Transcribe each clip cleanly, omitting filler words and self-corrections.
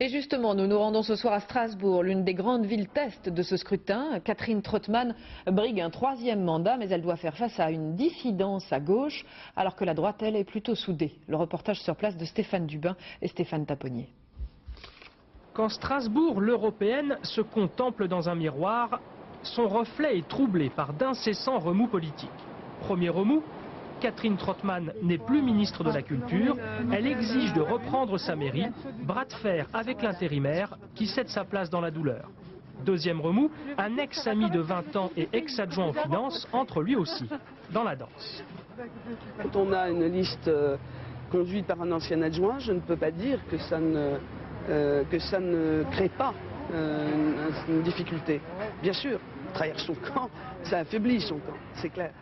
Et justement, nous nous rendons ce soir à Strasbourg, l'une des grandes villes test de ce scrutin. Catherine Trottmann brigue un 3e mandat, mais elle doit faire face à une dissidence à gauche, alors que la droite, elle, est plutôt soudée. Le reportage sur place de Stéphane Dubin et Stéphane Taponnier. Quand Strasbourg, l'européenne, se contemple dans un miroir, son reflet est troublé par d'incessants remous politiques. Premier remous, Catherine Trottmann n'est plus ministre de la Culture. Elle exige de reprendre sa mairie, bras de fer avec l'intérimaire qui cède sa place dans la douleur. Deuxième remous, un ex-ami de 20 ans et ex-adjoint aux finances entre lui aussi dans la danse. Quand on a une liste conduite par un ancien adjoint, je ne peux pas dire que ça ne crée pas une difficulté. Bien sûr, trahir son camp, ça affaiblit son camp, c'est clair.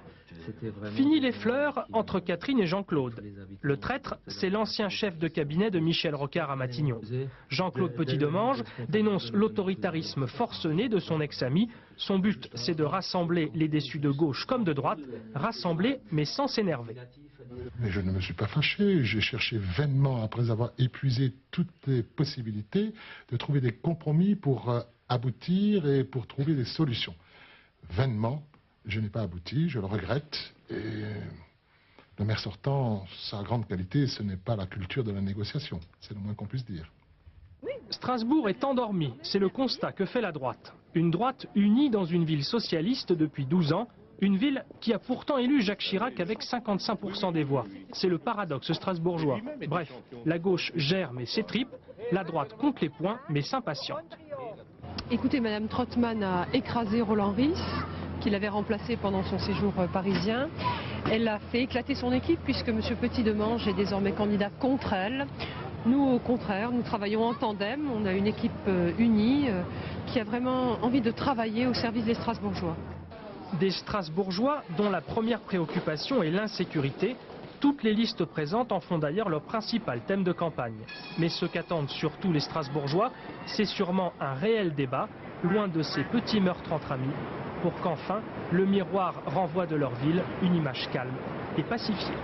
Fini les fleurs entre Catherine et Jean-Claude. Le traître, c'est l'ancien chef de cabinet de Michel Rocard à Matignon. Jean-Claude Petit-Demange dénonce l'autoritarisme forcené de son ex-ami. Son but, c'est de rassembler les déçus de gauche comme de droite, rassembler mais sans s'énerver. Mais je ne me suis pas fâché, j'ai cherché vainement, après avoir épuisé toutes les possibilités, de trouver des compromis pour aboutir et pour trouver des solutions. Vainement, je n'ai pas abouti, je le regrette. Et le maire sortant, sa grande qualité, ce n'est pas la culture de la négociation, c'est le moins qu'on puisse dire. Strasbourg est endormi, c'est le constat que fait la droite. Une droite unie dans une ville socialiste depuis 12 ans, une ville qui a pourtant élu Jacques Chirac avec 55% des voix. C'est le paradoxe strasbourgeois. Bref, la gauche gère mais s'étripe, la droite compte les points mais s'impatiente. Écoutez, Madame Trottmann a écrasé Roland Ries, qu'il avait remplacé pendant son séjour parisien. Elle a fait éclater son équipe puisque M. Petit-Demange est désormais candidat contre elle. Nous, au contraire, nous travaillons en tandem. On a une équipe unie qui a vraiment envie de travailler au service des Strasbourgeois. Des Strasbourgeois dont la première préoccupation est l'insécurité. Toutes les listes présentes en font d'ailleurs leur principal thème de campagne. Mais ce qu'attendent surtout les Strasbourgeois, c'est sûrement un réel débat, loin de ces petits meurtres entre amis, pour qu'enfin le miroir renvoie de leur ville une image calme et pacifiée.